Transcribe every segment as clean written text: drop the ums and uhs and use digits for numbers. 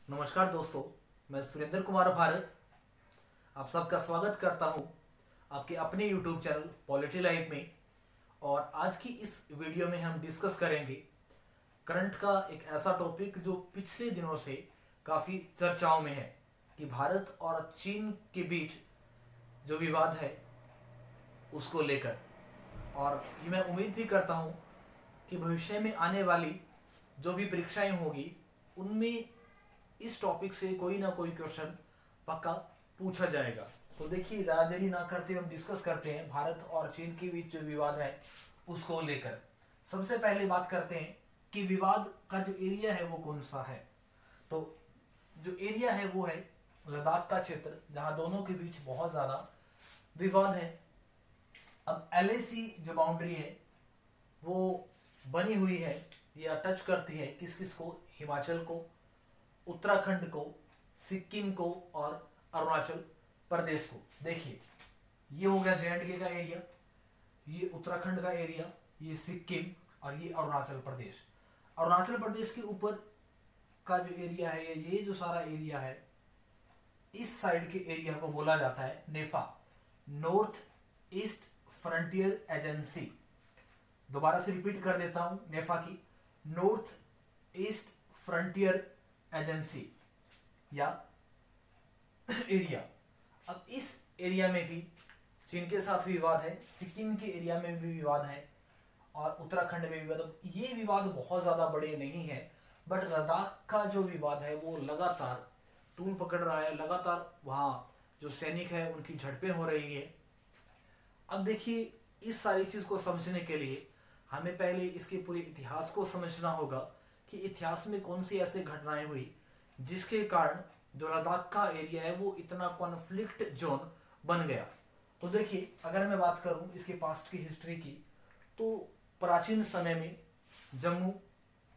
नमस्कार दोस्तों, मैं सुरेंद्र कुमार भारत आप सबका स्वागत करता हूं आपके अपने YouTube चैनल पॉलिटी लाइफ में। और आज की इस वीडियो में हम डिस्कस करेंगे करंट का एक ऐसा टॉपिक जो पिछले दिनों से काफ़ी चर्चाओं में है कि भारत और चीन के बीच जो विवाद है उसको लेकर। और ये मैं उम्मीद भी करता हूं कि भविष्य में आने वाली जो भी परीक्षाएं होगी उनमें इस टॉपिक से कोई ना कोई क्वेश्चन पक्का पूछा जाएगा। तो देखिए, ज़्यादा देरी ना करते हम डिस्कस करते हैं भारत और चीन के बीच जो विवाद है उसको लेकर। सबसे पहले बात करते हैं कि विवाद का जो एरिया है वो कौन सा है। तो जो एरिया है वो है लद्दाख का क्षेत्र, जहां दोनों के बीच बहुत ज़्यादा विवाद है। अब LAC जो बाउंड्री है वो बनी हुई है, या टच करती है किस किस को, हिमाचल को, उत्तराखंड को, सिक्किम को और अरुणाचल प्रदेश को। देखिए, ये हो गया JNK का एरिया, ये उत्तराखंड का एरिया, ये सिक्किम और ये अरुणाचल प्रदेश। अरुणाचल प्रदेश के ऊपर का जो एरिया है, ये जो सारा एरिया है, इस साइड के एरिया को बोला जाता है नेफा, नॉर्थ ईस्ट फ्रंटियर एजेंसी। दोबारा से रिपीट कर देता हूं, नेफा की नॉर्थ ईस्ट फ्रंटियर एजेंसी या एरिया। अब इस एरिया में भी चीन के साथ विवाद है, सिक्किम के एरिया में भी विवाद है और उत्तराखंड में विवाद। ये विवाद बहुत ज्यादा बड़े नहीं है, बट लद्दाख का जो विवाद है वो लगातार तूल पकड़ रहा है। लगातार वहां जो सैनिक है उनकी झड़पें हो रही है। अब देखिए, इस सारी चीज को समझने के लिए हमें पहले इसके पूरे इतिहास को समझना होगा कि इतिहास में कौन सी ऐसी घटनाएं हुई जिसके कारण जो लद्दाख का एरिया है वो इतना कॉन्फ्लिक्ट जोन बन गया। तो देखिए, अगर मैं बात करूं इसके पास्ट की हिस्ट्री की, तो प्राचीन समय में जम्मू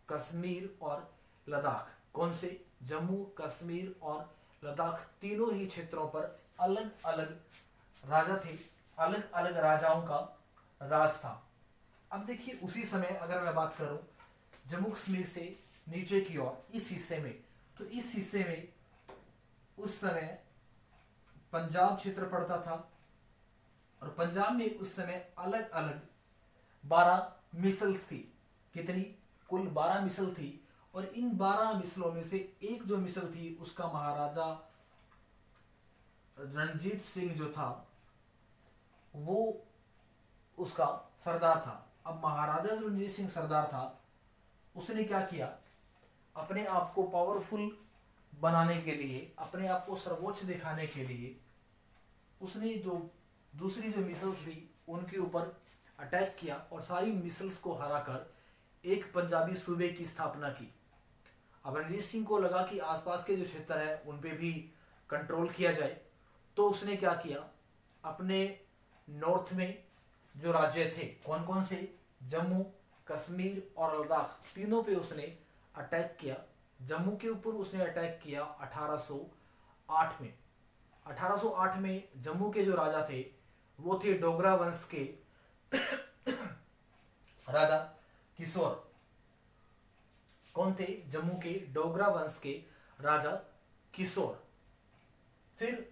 कश्मीर और लद्दाख, कौन से, जम्मू कश्मीर और लद्दाख तीनों ही क्षेत्रों पर अलग अलग राजा थे, अलग अलग राजाओं का राज था। अब देखिए, उसी समय अगर मैं बात करूं जम्मू कश्मीर से नीचे की ओर इस हिस्से में, तो इस हिस्से में उस समय पंजाब क्षेत्र पड़ता था और पंजाब में उस समय अलग अलग 12 मिसल्स थी। कितनी? कुल 12 मिसल थी। और इन 12 मिसलों में से एक जो मिसल थी उसका महाराजा रणजीत सिंह जो था वो उसका सरदार था। अब महाराजा रणजीत सिंह सरदार था, उसने क्या किया, अपने आप को पावरफुल बनाने के लिए, अपने आप को सर्वोच्च दिखाने के लिए उसने जो दूसरी जो मिसल्स थी उनके ऊपर अटैक किया और सारी मिसल्स को हराकर एक पंजाबी सूबे की स्थापना की। अब रणजीत सिंह को लगा कि आसपास के जो क्षेत्र है उन पे भी कंट्रोल किया जाए, तो उसने क्या किया, अपने नॉर्थ में जो राज्य थे, कौन कौन से, जम्मू कश्मीर और लद्दाख, तीनों पे उसने अटैक किया। जम्मू के ऊपर उसने अटैक किया 1808 में। 1808 में जम्मू के जो राजा थे वो थे डोगरा वंश के राजा किशोर। कौन थे? जम्मू के डोगरा वंश के राजा किशोर। फिर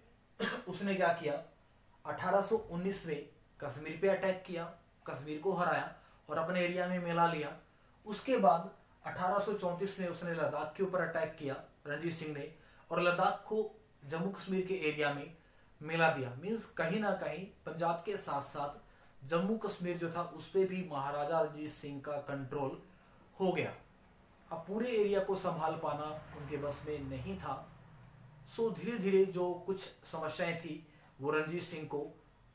उसने क्या किया, 1819 में कश्मीर पे अटैक किया, कश्मीर को हराया और अपने एरिया में मिला लिया। उसके बाद 1834 में उसने लद्दाख के ऊपर अटैक किया रणजीत सिंह ने, और लद्दाख को जम्मू कश्मीर के एरिया में मिला दिया। मीन्स कहीं ना कहीं पंजाब के साथ साथ जम्मू कश्मीर जो था उस पर भी महाराजा रणजीत सिंह का कंट्रोल हो गया। अब पूरे एरिया को संभाल पाना उनके बस में नहीं था। सो धीरे धीरे जो कुछ समस्याएं थी वो रणजीत सिंह को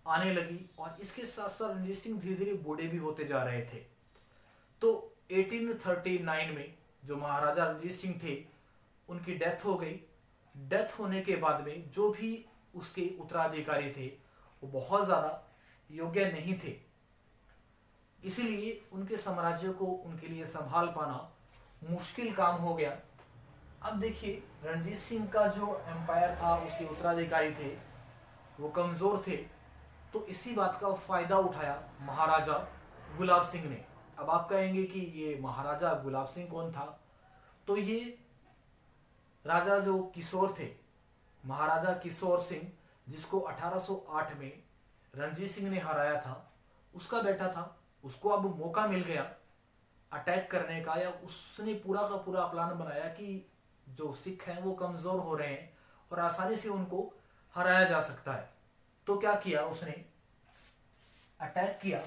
आने लगी, और इसके साथ साथ रणजीत सिंह धीरे धीरे बूढ़े भी होते जा रहे थे। तो 1839 में जो महाराजा रणजीत सिंह थे उनकी डेथ हो गई। डेथ होने के बाद में जो भी उसके उत्तराधिकारी थे वो बहुत ज़्यादा योग्य नहीं थे, इसीलिए उनके साम्राज्य को उनके लिए संभाल पाना मुश्किल काम हो गया। अब देखिए, रणजीत सिंह का जो एम्पायर था, उसके उत्तराधिकारी थे वो कमज़ोर थे, तो इसी बात का फायदा उठाया महाराजा गुलाब सिंह ने। अब आप कहेंगे कि ये महाराजा गुलाब सिंह कौन था? तो ये राजा जो किशोर थे, महाराजा किशोर सिंह, जिसको 1808 में रणजीत सिंह ने हराया था, उसका बेटा था। उसको अब मौका मिल गया अटैक करने का, या उसने पूरा का पूरा प्लान बनाया कि जो सिख हैं वो कमजोर हो रहे हैं और आसानी से उनको हराया जा सकता है। तो क्या किया उसने, अटैक किया।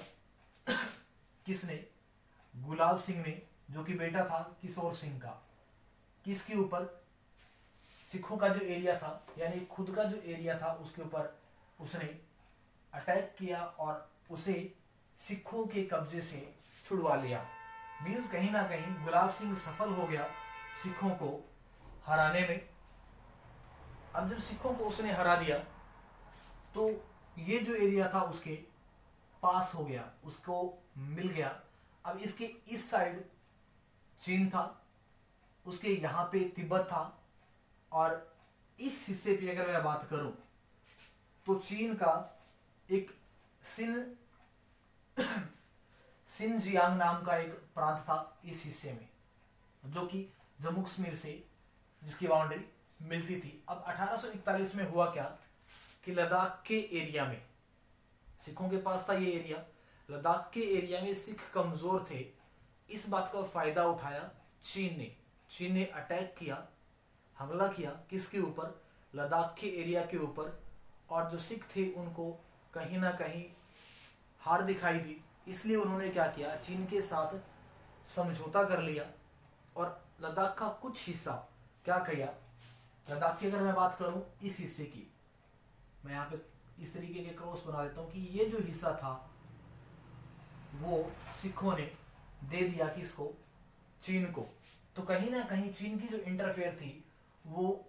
किसने? गुलाब सिंह ने, जो कि बेटा था किशोर सिंह का। किसके ऊपर? सिखों का जो एरिया था, यानी खुद का जो एरिया था, उसके ऊपर उसने अटैक किया और उसे सिखों के कब्जे से छुड़वा लिया। मीन्स कहीं ना कहीं गुलाब सिंह सफल हो गया सिखों को हराने में। अब जब सिखों को उसने हरा दिया तो ये जो एरिया था उसके पास हो गया, उसको मिल गया। अब इसके इस साइड चीन था, उसके यहाँ पे तिब्बत था, और इस हिस्से पे अगर मैं बात करूं तो चीन का एक सिनजियांग नाम का एक प्रांत था इस हिस्से में, जो कि जम्मू कश्मीर से जिसकी बाउंड्री मिलती थी। अब 1841 में हुआ क्या कि लद्दाख के एरिया में, सिखों के पास था ये एरिया, लद्दाख के एरिया में सिख कमजोर थे। इस बात का फायदा उठाया चीन ने अटैक किया, हमला किया। किसके ऊपर? लद्दाख के एरिया के ऊपर। और जो सिख थे उनको कहीं ना कहीं हार दिखाई दी, इसलिए उन्होंने क्या किया, चीन के साथ समझौता कर लिया और लद्दाख का कुछ हिस्सा क्या किया। लद्दाख की अगर मैं बात करूं इस हिस्से की, मैं यहाँ पे इस तरीके के क्रॉस बना देता हूं कि ये जो हिस्सा था वो सिखों ने दे दिया किसको? चीन को। तो कहीं ना कहीं चीन की जो इंटरफेयर थी वो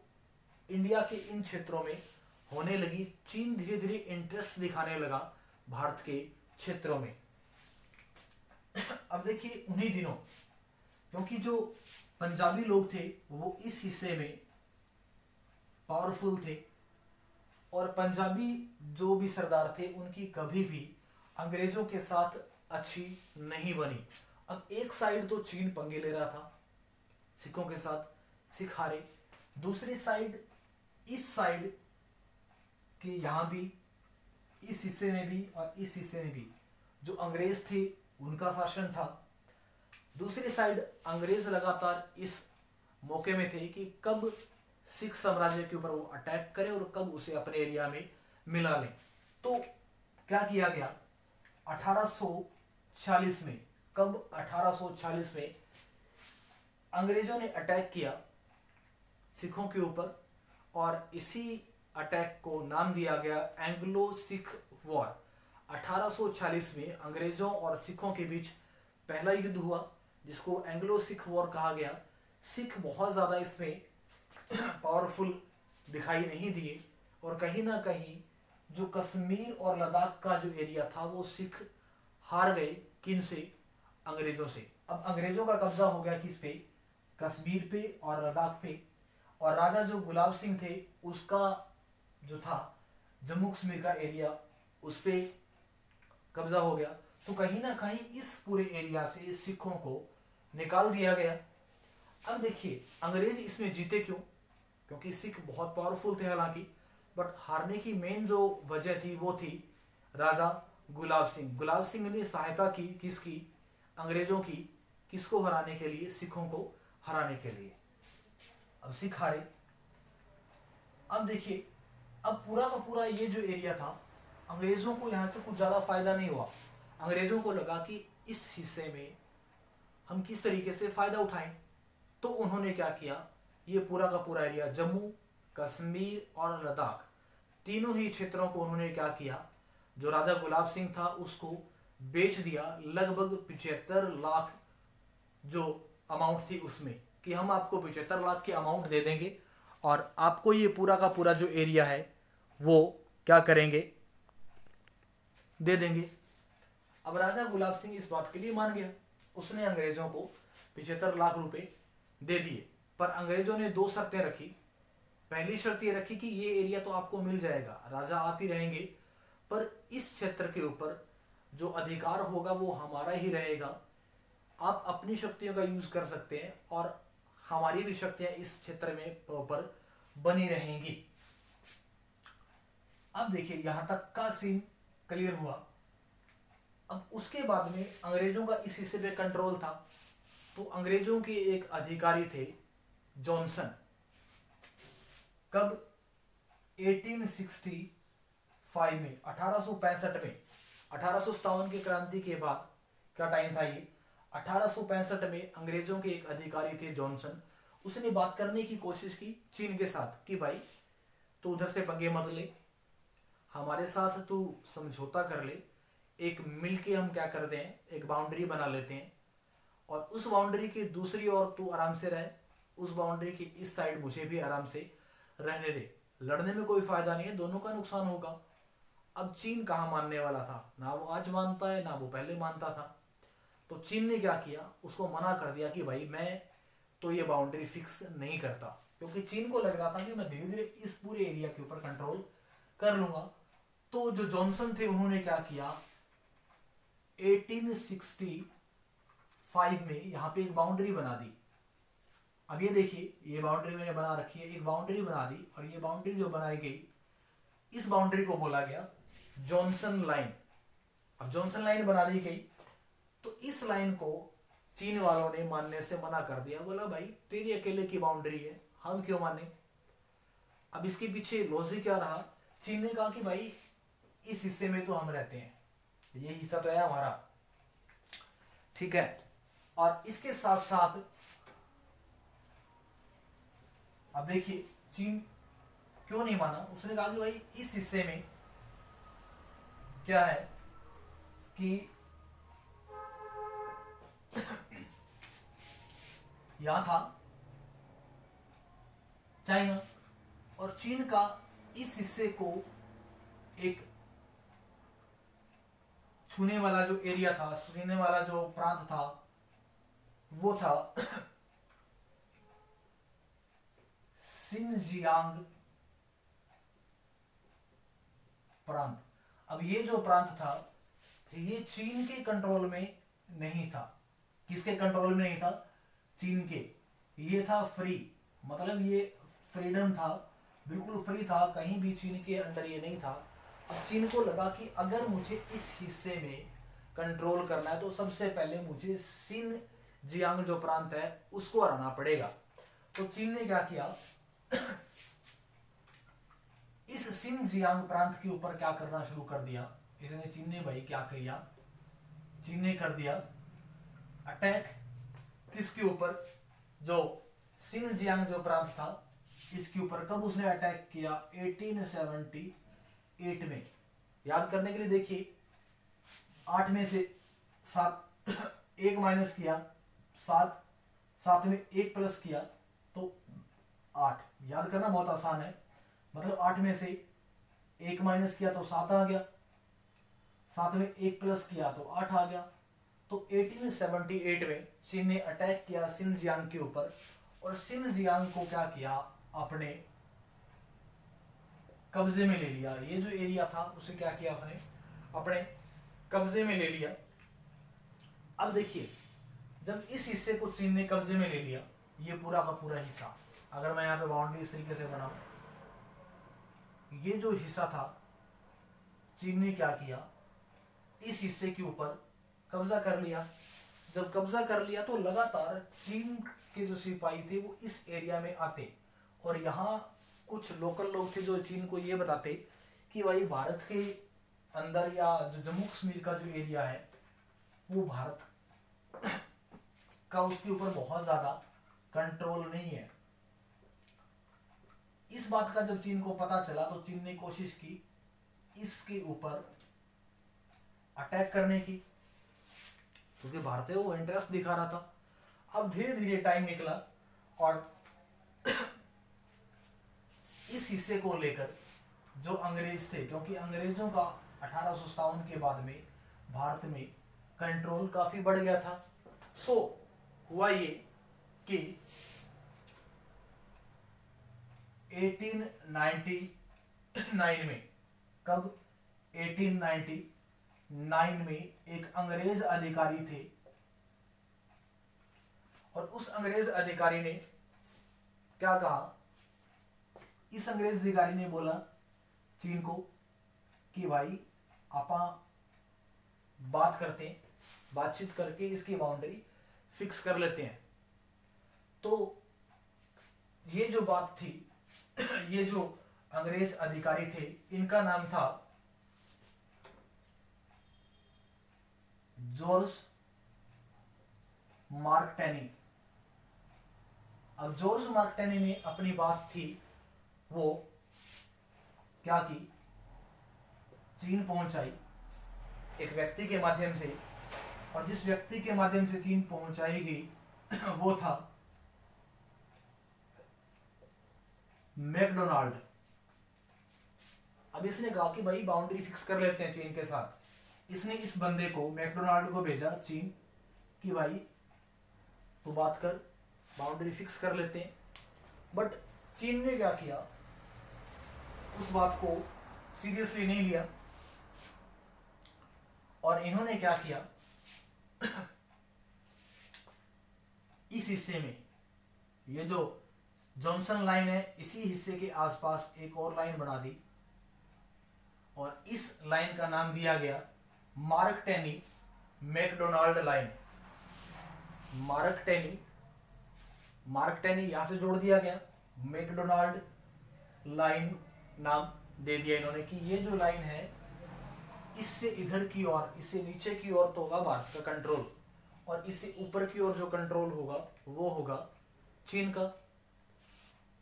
इंडिया के इन क्षेत्रों में होने लगी। चीन धीरे धीरे इंटरेस्ट दिखाने लगा भारत के क्षेत्रों में। अब देखिए उन्हीं दिनों, क्योंकि जो पंजाबी लोग थे वो इस हिस्से में पावरफुल थे, और पंजाबी जो भी सरदार थे उनकी कभी भी अंग्रेजों के साथ अच्छी नहीं बनी। अब एक साइड तो चीन पंगे ले रहा था सिखों के साथ, सिख हारे। दूसरी साइड, इस साइड के यहां भी, इस हिस्से में भी और इस हिस्से में भी जो अंग्रेज थे उनका शासन था। दूसरी साइड अंग्रेज लगातार इस मौके में थे कि कब सिख साम्राज्य के ऊपर वो अटैक करें और कब उसे अपने एरिया में मिला लें। तो क्या किया गया 1846 में, कब? 1846 में अंग्रेजों ने अटैक किया सिखों के ऊपर, और इसी अटैक को नाम दिया गया एंग्लो सिख वॉर। 1846 में अंग्रेजों और सिखों के बीच पहला युद्ध हुआ, जिसको एंग्लो सिख वॉर कहा गया। सिख बहुत ज्यादा इसमें पावरफुल दिखाई नहीं दिए, और कहीं ना कहीं जो कश्मीर और लद्दाख का जो एरिया था वो सिख हार गए। किन से? अंग्रेजों से। अब अंग्रेजों का कब्जा हो गया किस पे? कश्मीर पे और लद्दाख पे। और राजा जो गुलाब सिंह थे उसका जो था जम्मू कश्मीर का एरिया, उस पे कब्जा हो गया। तो कहीं ना कहीं इस पूरे एरिया से सिखों को निकाल दिया गया। अब देखिए अंग्रेज इसमें जीते क्यों? क्योंकि सिख बहुत पावरफुल थे हालांकि, बट हारने की मेन जो वजह थी वो थी राजा गुलाब सिंह। गुलाब सिंह ने सहायता की किसकी? अंग्रेजों की। किसको हराने के लिए? सिखों को हराने के लिए। अब सिख हारे। अब देखिए, अब पूरा का पूरा ये जो एरिया था, अंग्रेजों को यहाँ से कुछ ज्यादा फायदा नहीं हुआ। अंग्रेजों को लगा कि इस हिस्से में हम किस तरीके से फायदा उठाएं, तो उन्होंने क्या किया, ये पूरा का पूरा एरिया जम्मू, कश्मीर और लद्दाख, तीनों ही क्षेत्रों को उन्होंने क्या किया, जो राजा गुलाब सिंह था उसको बेच दिया। लगभग 75 लाख जो अमाउंट थी उसमें, कि हम आपको 75 लाख के अमाउंट दे देंगे और आपको ये पूरा का पूरा जो एरिया है वो क्या करेंगे, दे देंगे। अब राजा गुलाब सिंह इस बात के लिए मान गया, उसने अंग्रेजों को 75 लाख रुपए दे दिए। पर अंग्रेजों ने दो शर्तें रखी। पहली शर्त ये रखी कि ये एरिया तो आपको मिल जाएगा, राजा आप ही रहेंगे, पर इस क्षेत्र के ऊपर जो अधिकार होगा वो हमारा ही रहेगा। आप अपनी शक्तियों का यूज कर सकते हैं और हमारी भी शक्तियां इस क्षेत्र में प्रॉपर बनी रहेंगी। अब देखिए यहां तक का सीन क्लियर हुआ। अब उसके बाद में अंग्रेजों का इस हिस्से पे कंट्रोल था। तो अंग्रेजों के एक अधिकारी थे जॉनसन। कब? 1865 में, 1865 में, 1857 की क्रांति के बाद क्या टाइम था ये, 1865 में अंग्रेजों के एक अधिकारी थे जॉनसन। उसने बात करने की कोशिश की चीन के साथ कि भाई तू उधर से पंगे मत ले, हमारे साथ तू समझौता कर ले, एक मिलके हम क्या करते हैं, एक बाउंड्री बना लेते हैं और उस बाउंड्री की दूसरी ओर तू आराम से रह, उस बाउंड्री की इस साइड मुझे भी आराम से रहने दे, लड़ने में कोई फायदा नहीं है, दोनों का नुकसान होगा। अब चीन कहाँ मानने वाला था, ना वो आज मानता है ना वो पहले मानता था। तो चीन ने क्या किया, उसको मना कर दिया कि भाई मैं तो ये बाउंड्री फिक्स नहीं करता, क्योंकि चीन को लग रहा था कि मैं धीरे धीरे इस पूरे एरिया के ऊपर कंट्रोल कर लूंगा। तो जो जॉनसन थे उन्होंने क्या किया, 1865 में यहां पे एक बाउंड्री बना दी। अब ये देखिए ये बाउंड्री मैंने बना रखी है, एक बाउंड्री बना दी और ये बाउंड्री जो बनाई गई, इस बाउंड्री को बोला गया जॉनसन लाइन। अब जॉनसन लाइन बना दी गई तो इस लाइन को चीन वालों ने मानने से मना कर दिया, बोला भाई तेरी अकेले की बाउंड्री है, हम क्यों माने। अब इसके पीछे लॉजिक क्या रहा, चीन ने कहा कि भाई इस हिस्से में तो हम रहते हैं, ये हिस्सा तो है हमारा, ठीक है। और इसके साथ साथ अब देखिए चीन क्यों नहीं माना, उसने कहा कि भाई इस हिस्से में क्या है कि यहां था चाइना और चीन का इस हिस्से को एक छूने वाला जो एरिया था, छूने वाला जो प्रांत था वो था सिनजियांग प्रांत। अब ये जो प्रांत था ये चीन के कंट्रोल में नहीं था। किसके कंट्रोल में नहीं था? चीन के। ये था फ्री, मतलब ये फ्रीडम था, बिल्कुल फ्री था, कहीं भी चीन के अंदर ये नहीं था। अब चीन को लगा कि अगर मुझे इस हिस्से में कंट्रोल करना है तो सबसे पहले मुझे सिनजियांग जो प्रांत है उसको हराना पड़ेगा। तो चीन ने क्या किया, इस सिनजियांग प्रांत के ऊपर क्या करना शुरू कर दिया, इसने चीन ने भाई क्या किया, चीन ने कर दिया अटैक किसके ऊपर, जो सिनजियांग जो प्रांत था इसके ऊपर। कब उसने अटैक किया? 1878 में। याद करने के लिए देखिए 8 में से 7 1 माइनस किया 7, 7 में 1 प्लस किया तो 8। याद करना बहुत आसान है, मतलब 8 में से 1 माइनस किया तो 7 आ गया, 7 में 1 प्लस किया तो 8 आ गया। तो 1878 में चीन ने अटैक किया सिनजियांग के ऊपर और सिनजियांग को क्या किया, अपने कब्जे में ले लिया। ये जो एरिया था उसे क्या किया आपने, अपने कब्जे में ले लिया। अब देखिए जब इस हिस्से को चीन ने कब्जे में ले लिया, ये पूरा का पूरा हिस्सा, अगर मैं यहाँ पे बाउंड्री इस तरीके से बनाऊं, ये जो हिस्सा था चीन ने क्या किया, इस हिस्से के ऊपर कब्जा कर लिया। जब कब्जा कर लिया तो लगातार चीन के जो सिपाही थे वो इस एरिया में आते और यहाँ कुछ लोकल लोग थे जो चीन को ये बताते कि भाई भारत के अंदर या जो जम्मू कश्मीर का जो एरिया है वो भारत का उसके ऊपर बहुत ज्यादा कंट्रोल नहीं है। इस बात का जब चीन को पता चला तो चीन ने कोशिश की इसके ऊपर अटैक करने की, क्योंकि भारत वो इंटरेस्ट दिखा रहा था। अब धीरे धीरे टाइम निकला और इस हिस्से को लेकर जो अंग्रेज थे, क्योंकि अंग्रेजों का 1857 के बाद में भारत में कंट्रोल काफी बढ़ गया था। सो हुआ ये कि 1899 में, कब? 1899 में एक अंग्रेज अधिकारी थे और उस अंग्रेज अधिकारी ने क्या कहा, इस अंग्रेज अधिकारी ने बोला चीन को कि भाई आपा बात करते हैं, बातचीत करके इसकी बाउंड्री फिक्स कर लेते हैं। तो ये जो बात थी, ये जो अंग्रेज अधिकारी थे, इनका नाम था जॉर्ज मार्क टेनी। अब जॉर्ज मार्क टेनी ने अपनी बात थी वो क्या की, चीन पहुंचाई एक व्यक्ति के माध्यम से, और जिस व्यक्ति के माध्यम से चीन पहुंचाई गई वो था मैकडोनाल्ड। अब इसने कहा कि भाई बाउंड्री फिक्स कर लेते हैं चीन के साथ। इसने इस बंदे को, मैकडोनाल्ड को भेजा चीन कि भाई तो बात कर, बाउंड्री फिक्स कर लेते हैं। बट चीन ने क्या किया, उस बात को सीरियसली नहीं लिया, और इन्होंने क्या किया इस हिस्से में, ये जो जॉनसन लाइन है, इसी हिस्से के आसपास एक और लाइन बना दी, और इस लाइन का नाम दिया गया मार्क टेनी मैकडोनाल्ड लाइन। मार्क टेनी यहां से जोड़ दिया गया, मैकडोनाल्ड लाइन नाम दे दिया इन्होंने कि ये जो लाइन है, इससे इधर की ओर, इससे नीचे की ओर तो होगा भारत का कंट्रोल, और इससे ऊपर की ओर जो कंट्रोल होगा वो होगा चीन का।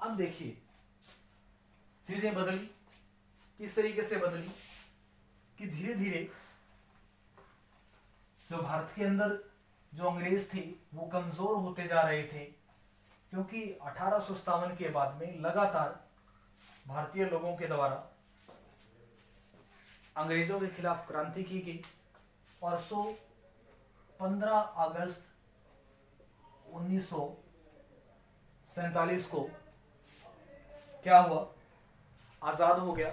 अब देखिए चीजें बदली, किस तरीके से बदली कि धीरे धीरे जो भारत के अंदर जो अंग्रेज थे वो कमजोर होते जा रहे थे, क्योंकि 1857 के बाद में लगातार भारतीय लोगों के द्वारा अंग्रेजों के खिलाफ क्रांति की गई, और 15 अगस्त 1947 को क्या हुआ, आजाद हो गया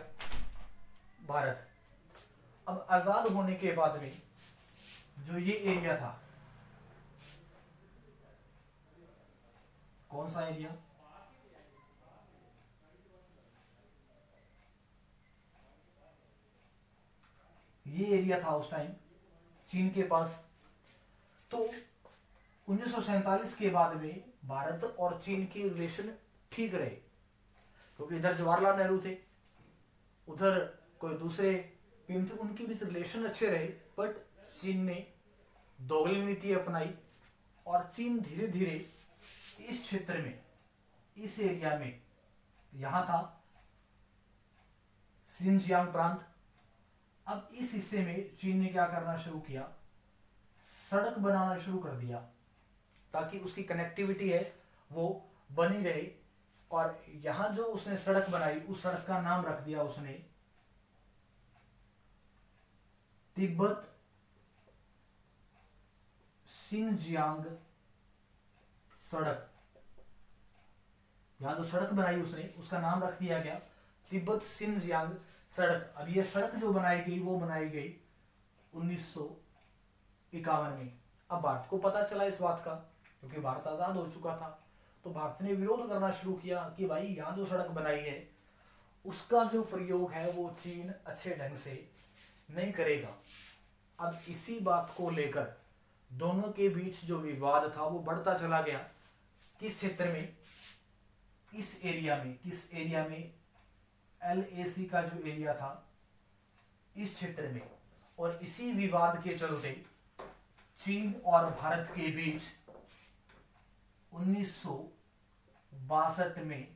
भारत। अब आजाद होने के बाद में जो ये एरिया था, कौन सा एरिया, ये एरिया था उस टाइम चीन के पास। तो 1947 के बाद में भारत और चीन के रिलेशन ठीक रहे, क्योंकि इधर जवाहरलाल नेहरू थे, उधर कोई दूसरे पीएम थे, उनके बीच रिलेशन अच्छे रहे। बट चीन ने दोगली नीति अपनाई, और चीन धीरे धीरे इस क्षेत्र में, इस एरिया में, यहां था सिनजियांग प्रांत। अब इस हिस्से में चीन ने क्या करना शुरू किया, सड़क बनाना शुरू कर दिया, ताकि उसकी कनेक्टिविटी है वो बनी रहे। और यहां जो उसने सड़क बनाई, उस सड़क का नाम रख दिया उसने तिब्बत सिनजियांग सड़क। यहां जो सड़क बनाई उसने, उसका नाम रख दिया गया तिब्बत सिनजियांग सड़क। अब ये सड़क जो बनाई गई वो बनाई गई 1951 में। अब भारत को पता चला इस बात का, क्योंकि भारत आजाद हो चुका था, तो भारत ने विरोध करना शुरू किया कि भाई यहाँ जो सड़क बनाई है उसका जो प्रयोग है वो चीन अच्छे ढंग से नहीं करेगा। अब इसी बात को लेकर दोनों के बीच जो विवाद था वो बढ़ता चला गया। किस क्षेत्र में, इस एरिया में, किस एरिया में, LAC का जो एरिया था इस क्षेत्र में। और इसी विवाद के चलते चीन और भारत के बीच 1962 में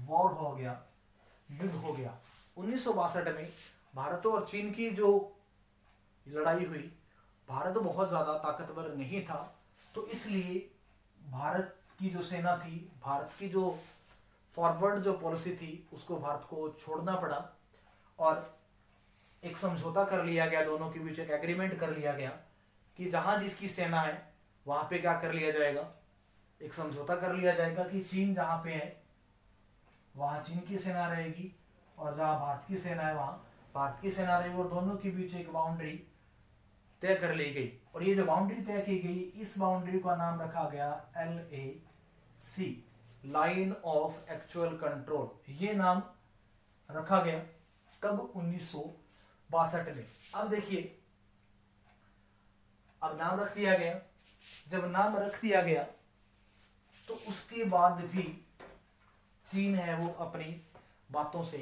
वॉर हो गया, युद्ध हो गया। 1962 में भारत और चीन की जो लड़ाई हुई, भारत बहुत ज्यादा ताकतवर नहीं था, तो इसलिए भारत की जो सेना थी, भारत की जो फॉरवर्ड जो पॉलिसी थी, उसको भारत को छोड़ना पड़ा, और एक समझौता कर लिया गया, दोनों के बीच एक एग्रीमेंट कर लिया गया कि जहां जिसकी सेना है वहां पे क्या कर लिया जाएगा, एक समझौता कर लिया जाएगा कि चीन जहां पे है वहां चीन की सेना रहेगी, और जहां भारत की सेना है वहां भारत की सेना रहेगी, और दोनों के बीच एक बाउंड्री तय कर ली गई। और ये जो बाउंड्री तय की गई, इस बाउंड्री का नाम रखा गया LAC, line of actual control, ये नाम रखा गया कब? 1962 में। अब देखिए, अब नाम रख दिया गया। जब नाम रख दिया गया तो उसके बाद भी चीन है वो अपनी बातों से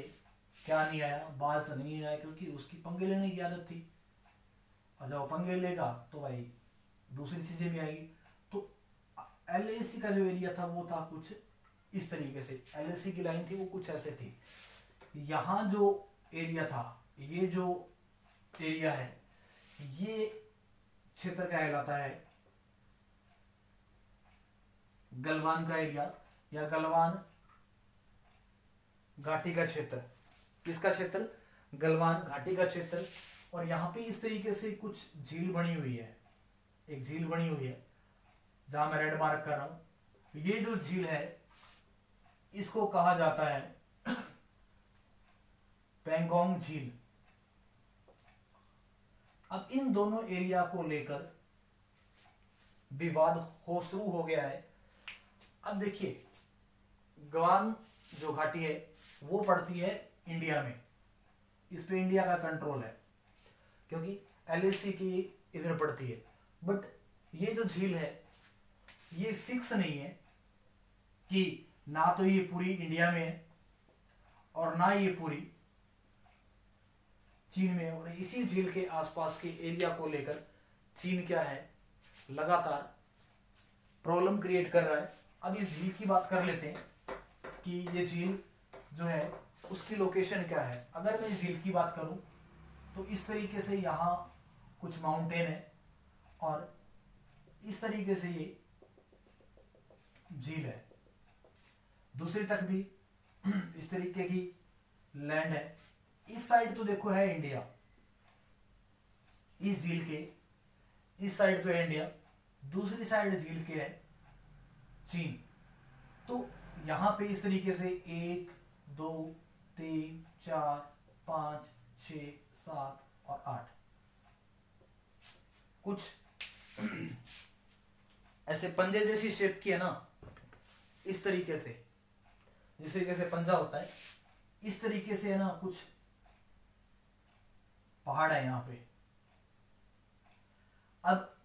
क्या नहीं आया, बाज नहीं आया, क्योंकि उसकी पंगे लेने की आदत थी। और जब वो पंगे लेगा तो भाई दूसरी चीजें भी आएगी। तो LAC का जो एरिया था वो था कुछ इस तरीके से, LAC की लाइन थी वो कुछ ऐसे थी। यहाँ जो एरिया था, ये जो एरिया है, ये क्षेत्र कहलाता है गलवान का एरिया या गलवान घाटी का क्षेत्र। किसका क्षेत्र? गलवान घाटी का क्षेत्र। और यहाँ पे इस तरीके से कुछ झील बनी हुई है, एक झील बनी हुई है जहां मैं रेड मार्क कर रहा हूं। ये जो झील है इसको कहा जाता है पेंगोंग झील। अब इन दोनों एरिया को लेकर विवाद शुरू हो गया है। अब देखिए, गलवान जो घाटी है वो पड़ती है इंडिया में, इस पे इंडिया का कंट्रोल है क्योंकि LAC की इधर पड़ती है। बट ये जो झील है ये फिक्स नहीं है कि ना तो ये पूरी इंडिया में है और ना ये पूरी चीन में। और इसी झील के आसपास के एरिया को लेकर चीन क्या है, लगातार प्रॉब्लम क्रिएट कर रहा है। अब इस झील की बात कर लेते हैं कि ये झील जो है उसकी लोकेशन क्या है। अगर मैं इस झील की बात करूं तो इस तरीके से यहाँ कुछ माउंटेन है और इस तरीके से ये झील है। दूसरी तरफ भी इस तरीके की लैंड है। इस साइड तो देखो है इंडिया, इस झील के इस साइड तो है इंडिया, दूसरी साइड झील के है चीन। तो यहां पे इस तरीके से 1 2 3 4 5 6 7 और 8 कुछ ऐसे पंजे जैसी शेप की है ना, इस तरीके से, जिस तरीके से पंजा होता है इस तरीके से है ना, कुछ पहाड़ है यहाँ पे। अब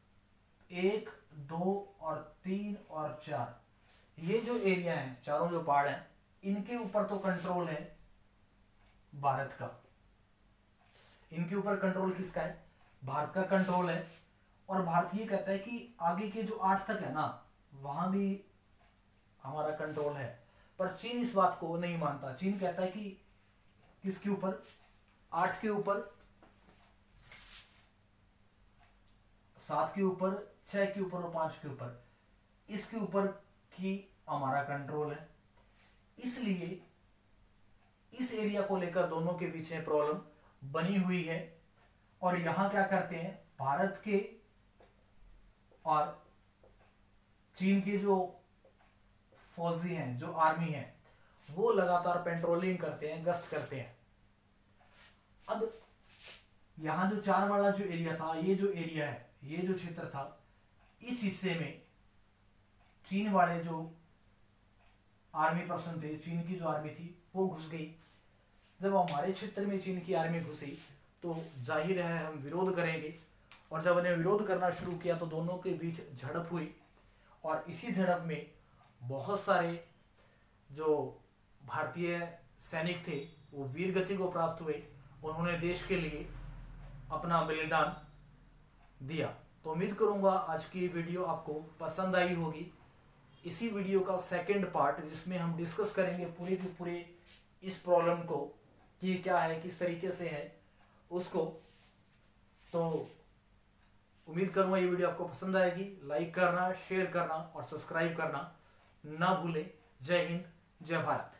1 2 और 3 और 4 ये जो एरिया है, चारों जो पहाड़ हैं, इनके ऊपर तो कंट्रोल है भारत का। इनके ऊपर कंट्रोल किसका है? भारत का कंट्रोल है। और भारत ये कहता है कि आगे के जो 8 तक है ना, वहां भी हमारा कंट्रोल है। पर चीन इस बात को नहीं मानता। चीन कहता है कि किसके ऊपर? 8 के ऊपर, 7 के ऊपर, 6 के ऊपर और 5 के ऊपर, इसके ऊपर की हमारा कंट्रोल है। इसलिए इस एरिया को लेकर दोनों के बीच में प्रॉब्लम बनी हुई है। और यहां क्या करते हैं, भारत के और चीन के जो फौजी हैं, जो आर्मी है, वो लगातार पेट्रोलिंग करते हैं, गश्त करते हैं। अब यहां जो 4 वाला जो एरिया था, ये जो एरिया है, ये जो क्षेत्र था, इस हिस्से में चीन वाले जो आर्मी पर्सन थे, चीन की जो आर्मी थी वो घुस गई। जब हमारे क्षेत्र में चीन की आर्मी घुसी तो जाहिर है हम विरोध करेंगे। और जब उन्हें विरोध करना शुरू किया तो दोनों के बीच झड़प हुई। और इसी झड़प में बहुत सारे जो भारतीय सैनिक थे वो वीर गति को प्राप्त हुए। उन्होंने देश के लिए अपना बलिदान दिया। तो उम्मीद करूंगा आज की वीडियो आपको पसंद आई होगी। इसी वीडियो का सेकंड पार्ट, जिसमें हम डिस्कस करेंगे पूरे के पूरे इस प्रॉब्लम को कि क्या है, किस तरीके से है उसको। तो उम्मीद करूंगा ये वीडियो आपको पसंद आएगी। लाइक करना, शेयर करना और सब्सक्राइब करना ना भूलें। जय हिंद, जय भारत।